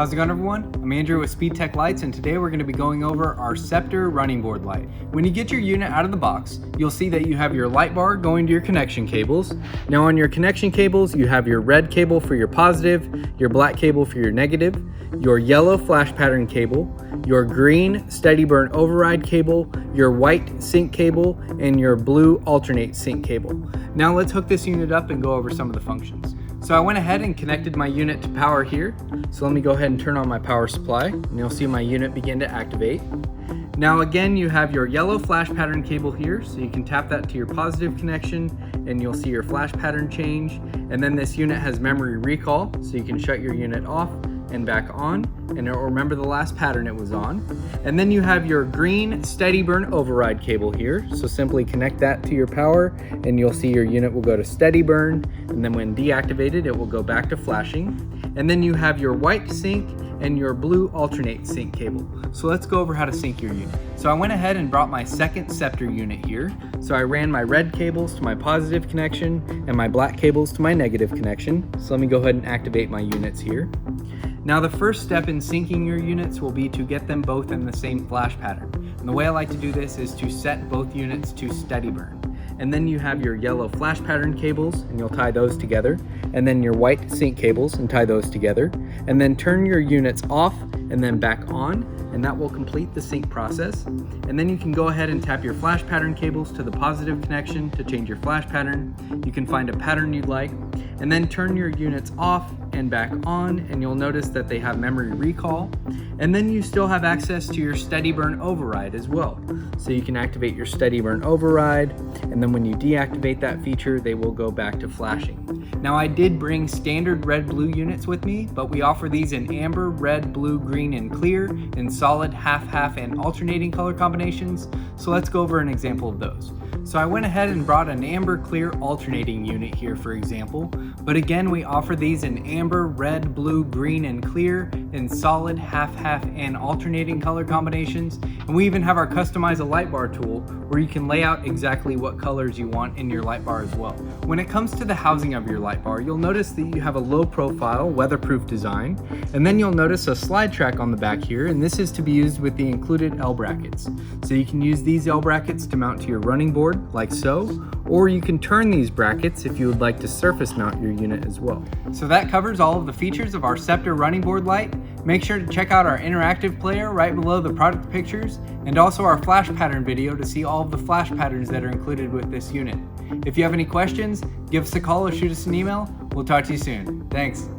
How's it going, everyone? I'm Andrew with SpeedTech Lights, and today we're going to be going over our Ceptor running board light. When you get your unit out of the box, you'll see that you have your light bar going to your connection cables. Now on your connection cables, you have your red cable for your positive, your black cable for your negative, your yellow flash pattern cable, your green steady burn override cable, your white sync cable, and your blue alternate sync cable. Now let's hook this unit up and go over some of the functions. So I went ahead and connected my unit to power here. So let me go ahead and turn on my power supply, and you'll see my unit begin to activate. Now again, you have your yellow flash pattern cable here, so you can tap that to your positive connection and you'll see your flash pattern change. And then this unit has memory recall, so you can shut your unit off and back on, and it will remember the last pattern it was on. And then you have your green steady burn override cable here, so simply connect that to your power and you'll see your unit will go to steady burn, and then when deactivated it will go back to flashing. And then you have your white sync and your blue alternate sync cable. So let's go over how to sync your unit. So I went ahead and brought my second Ceptor unit here. So I ran my red cables to my positive connection and my black cables to my negative connection. So let me go ahead and activate my units here. Now the first step in syncing your units will be to get them both in the same flash pattern. And the way I like to do this is to set both units to steady burn. And then you have your yellow flash pattern cables, and you'll tie those together. And then your white sync cables, and tie those together. And then turn your units off and then back on, and that will complete the sync process. And then you can go ahead and tap your flash pattern cables to the positive connection to change your flash pattern. You can find a pattern you'd like, and then turn your units off and back on, and you'll notice that they have memory recall. And then you still have access to your steady burn override as well. So you can activate your steady burn override, and then when you deactivate that feature, they will go back to flashing. Now I did bring standard red-blue units with me, but we offer these in amber, red, blue, green, and clear, in solid, half-half, and alternating color combinations. So let's go over an example of those. So I went ahead and brought an amber clear alternating unit here, for example, but again we offer these in amber, red, blue, green, and clear, in solid, half-half, and alternating color combinations. And we even have our customize a light bar tool where you can lay out exactly what colors you want in your light bar as well. When it comes to the housing of your light bar, you'll notice that you have a low profile, weatherproof design, and then you'll notice a slide track on the back here, and this is to be used with the included L brackets. So you can use these L brackets to mount to your running board, like so, or you can turn these brackets if you would like to surface mount your unit as well. So that covers all of the features of our Ceptor running board light. Make sure to check out our interactive player right below the product pictures, and also our flash pattern video to see all of the flash patterns that are included with this unit. If you have any questions, give us a call or shoot us an email. We'll talk to you soon. Thanks.